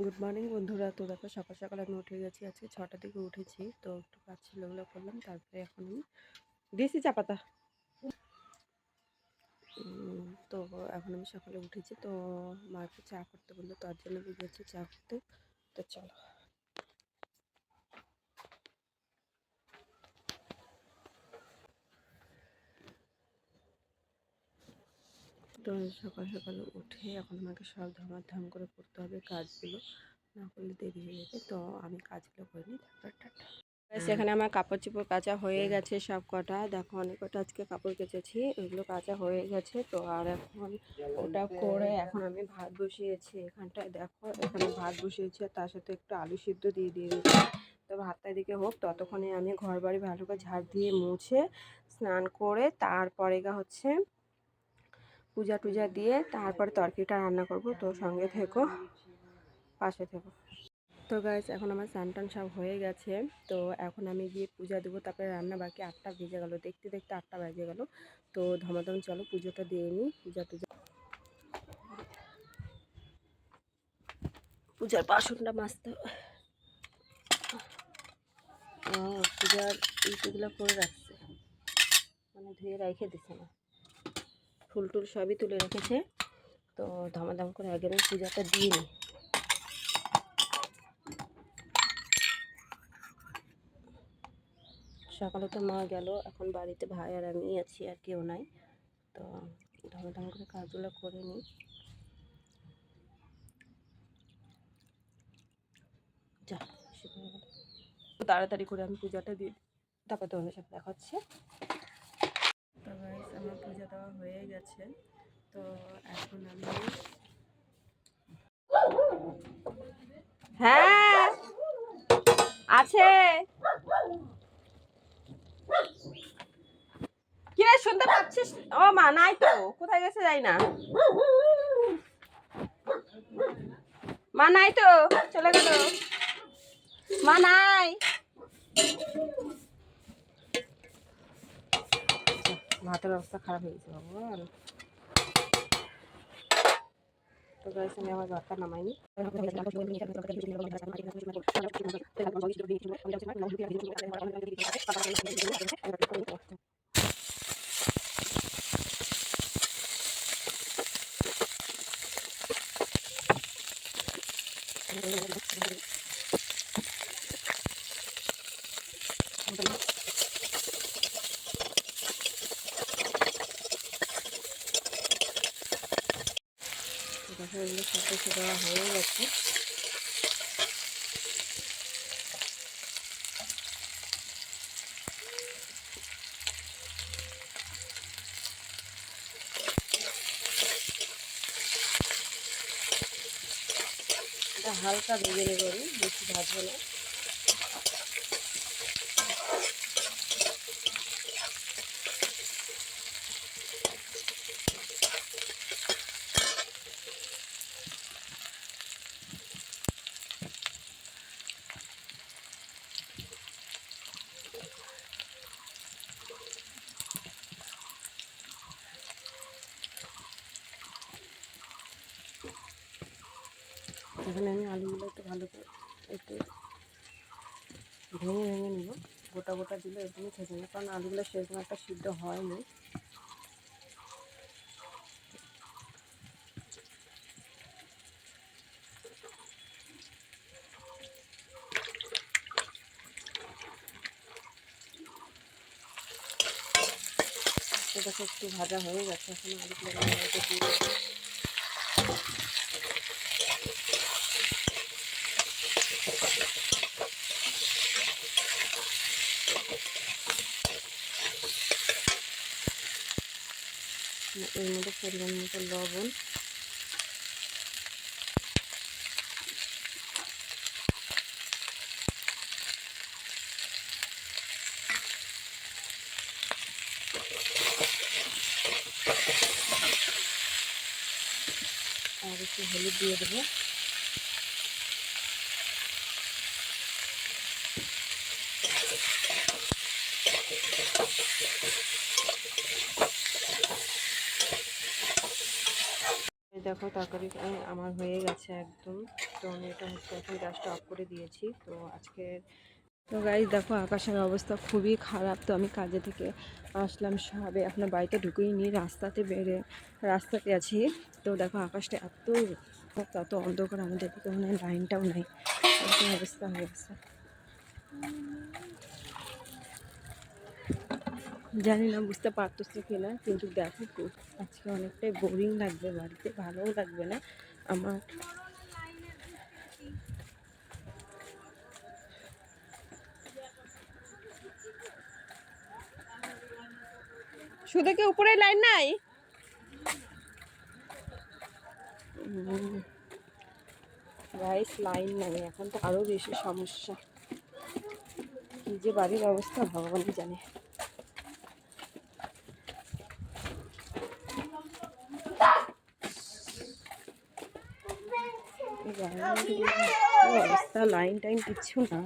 Good morning বন্ধুরা। তো দেখো সকাল সকাল আমি উঠে গেছি, আজকে 6টার দিকে উঠেছি। তো একটু কাজ ছিল, ওগুলো করলাম। তারপরে এখন আমি দিয়েছি চা পাতা। তো এখন আমি সকালে উঠেছি, তো মা একটু চা করতে বললো, তার জন্য গেছি চা করতে। তো চলো। তো সকাল সকালে উঠে এখন আমাকে সব ধাম করে করতে হবে কাজগুলো, না করলে দেরি হয়ে যাবে। তো আমি কাজগুলো করে নিই, তারপর টাটা। সেখানে আমার কাপড় চোপড় কাচা হয়ে গেছে সব কটা। দেখো অনেক কটা আজকে কাপড় কেচেছি, ওইগুলো কাচা হয়ে গেছে। তো আর এখন ওটা করে এখন আমি ভাত বসিয়েছি এখানটায়। দেখো এখানে ভাত বসিয়েছি, আর তার সাথে একটু আলু সিদ্ধ দিয়ে দিয়েছি। তো ভাতটা এদিকে হোক, ততক্ষণে আমি ঘর বাড়ি ভালো করে ঝাড় দিয়ে মুছে স্নান করে তারপরে হচ্ছে পূজা টুজা দিয়ে তারপরে তরকারিটা রান্না করব। তো সঙ্গে থেকো, পাশে থেকো। তো গাইস এখন আমার স্নান টান সব হয়ে গেছে। তো এখন আমি গিয়ে পূজা দেবো, তারপরে রান্না বাকি। 8টা বেজে গেল, দেখতে দেখতে 8টা বেজে গেল। তো ধমাধম চলো পুজোটা দিয়ে নিই। পূজার বাসনটা মাজতে, পূজার ইগুলো করে রাখছে, মানে ধুয়ে রেখে দিছে না, ফুল টুল সবই তুলে রেখেছে। তো ধমাধম করে আগে আমি পূজাটা দিয়ে নিই। সকালে তো মা গেল, এখন বাড়িতে ভাই আর আমি আছি, আর কেউ নাই। তো ধমাধম করে কাজগুলো করে নিই। যা তাড়াতাড়ি করে আমি পূজাটা দিই, তারপর তোমাদের সাথে দেখা হচ্ছে। তো গাইস আমার পূজা দেওয়া হয়ে গেছে। তো এখন আমি হ্যাঁ আছে, কি রে শুনতে পাচ্ছিস? ও মা নাই তো, কোথায় গেছে যাই না, মা নাই তো, চলে গেল, মা নাই। ভাতের অবস্থা খারাপ হয়ে গেছে ভগবান। তো গাইস আমি আমার ভাতটা নামাইনি। এগুলো সব কিছু দেওয়া হয়ে গেছে। এটা হালকা ভেজে নেব, বেশি ভাজবো না। এখানে আমি আলুগুলো একটু ভালো করে একটু ভেঙে নিব। গোটা গোটা দিলে একদমই খেতে না, কারণ আলুগুলো সেরকম একটা সিদ্ধ হয়নি। দেখো একটু ভাজা হয়ে গেছে, এখন আলুগুলো দিয়ে এর মধ্যে পরিমাণ মতো লবণ, আর একটু হলুদ দিয়ে দেবো। দেখো তরকারি আমার হয়ে গেছে একদম। তো আমি এটা হচ্ছে এখন গ্যাসটা অফ করে দিয়েছি। তো আজকে তো গাইস দেখো আকাশের অবস্থা খুবই খারাপ। তো আমি কাজে থেকে আসলাম সবে, এখনো বাড়িতে ঢুকেই নি, রাস্তাতে আছি। তো দেখো আকাশটা এত অন্ধকার, আমাদের দিকে মনে হয় লাইনটাও নেই, এরকম অবস্থা হয়ে গেছে। জানি না বুঝতে পারতেছো কিনা, কিন্তু দেখো আজকে অনেকটাই বোরিং লাগবে বাড়িতে, ভালোও লাগবে না আমার। শুধু কি উপরে লাইন নাই? গাইস লাইন নাই, এখন তো আরো বেশি সমস্যা। কি যে বাড়ির অবস্থা ভগবানই জানে। অবস্থা, লাইন টাইন কিচ্ছু না।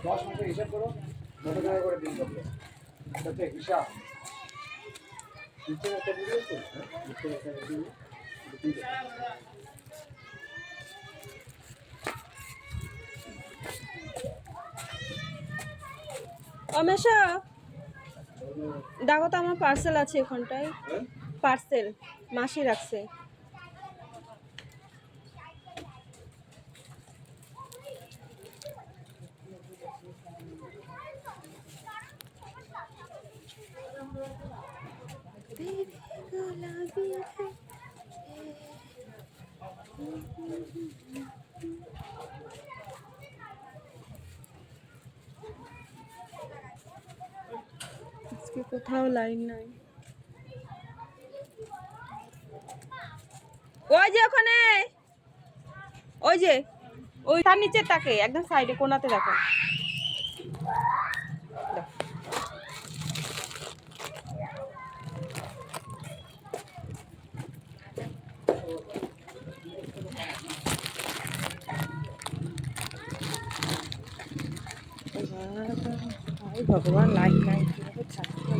10 মাসের হিসাব করো, কত টাকা করে দিন করবে এটা হিসাব নিচে একটা ভিডিও আছে, নিচে একটা ভিডিও অমেশা দেখো তো আমার পার্সেল আছে এখানটায়, পার্সেল মাসি রাখছে। আজকে কোথাও লাইন নাই। ওই যে ওখানে, ওই যে ওই তার নিচে তাকে একদম সাইডে কোনাতে দেখো। ভগবান লাইন নাই, কিভাবে থাকতে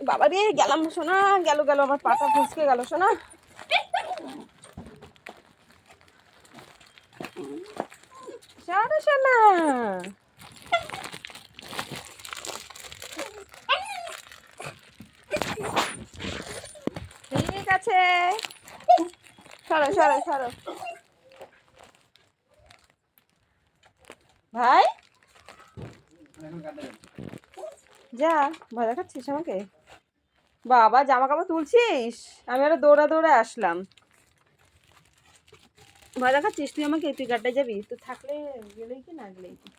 বাবা রে, গেলাম শোনা, গেল আমার পাটা ফুসকে গেল শোনা। শোনা ঠিক আছে, সরো ভাই, যা ভয় দেখাচ্ছিস আমাকে? বাবা জামা কাপড় তুলছিস, আমি আরো দৌড়ে আসলাম। ভয় দেখাচ্ছিস তুই আমাকে? তুই গাড্ডায় যাবি? তুই থাকলে গেলেই কি না গেলেই কি।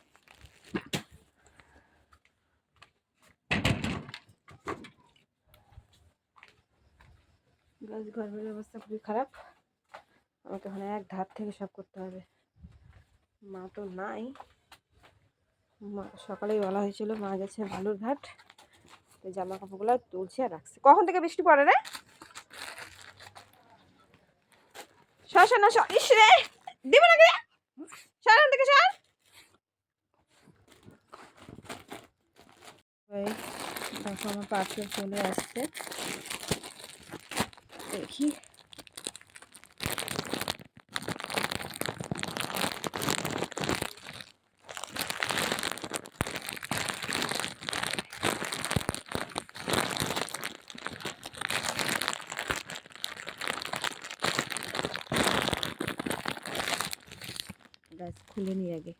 ঘরের অবস্থা খুবই খারাপ, আমাকে ওখানে এক ধার থেকে সব করতে হবে। মা তো নাই, মা সকালেই বলা হয়েছিল, মা গেছে বালুরঘাট। তো জামা কাপড়গুলো তুলছে আর রাখছে। কখন থেকে বৃষ্টি পড়ে রে? না ইস রে, দিব না কে, সরান থেকে সর। দেখো আমার পার্সেল চলে আসছে, দেখি। খুলে নিয়ে আগে,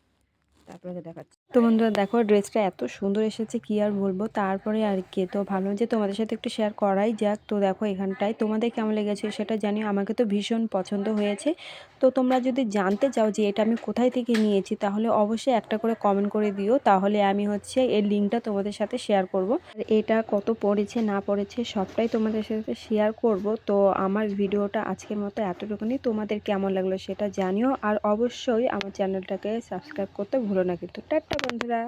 তারপরে দেখাচ্ছি। তো বন্ধুরা দেখো ড্রেসটা এত সুন্দর এসেছে কি আর বলবো। তারপরে আর কি, তো ভাবলাম যে তোমাদের সাথে একটু শেয়ার করাই যাক। তো দেখো এখানটায় তোমাদের কেমন লেগেছে সেটা জানিও, আমাকে তো ভীষণ পছন্দ হয়েছে। তো তোমরা যদি জানতে চাও যে এটা আমি কোথায় থেকে নিয়েছি তাহলে অবশ্যই একটা করে কমেন্ট করে দিও, তাহলে আমি হচ্ছে এর লিঙ্কটা তোমাদের সাথে শেয়ার করব। আর এটা কত পড়েছে না পড়েছে সবটাই তোমাদের সাথে শেয়ার করব। তো আমার ভিডিওটা আজকের মতো এতটুকুনি, তোমাদের কেমন লাগলো সেটা জানিও। আর অবশ্যই আমার চ্যানেলটাকে সাবস্ক্রাইব করতে ভুলো না কিন্তু। টাটা বন্ধুরা।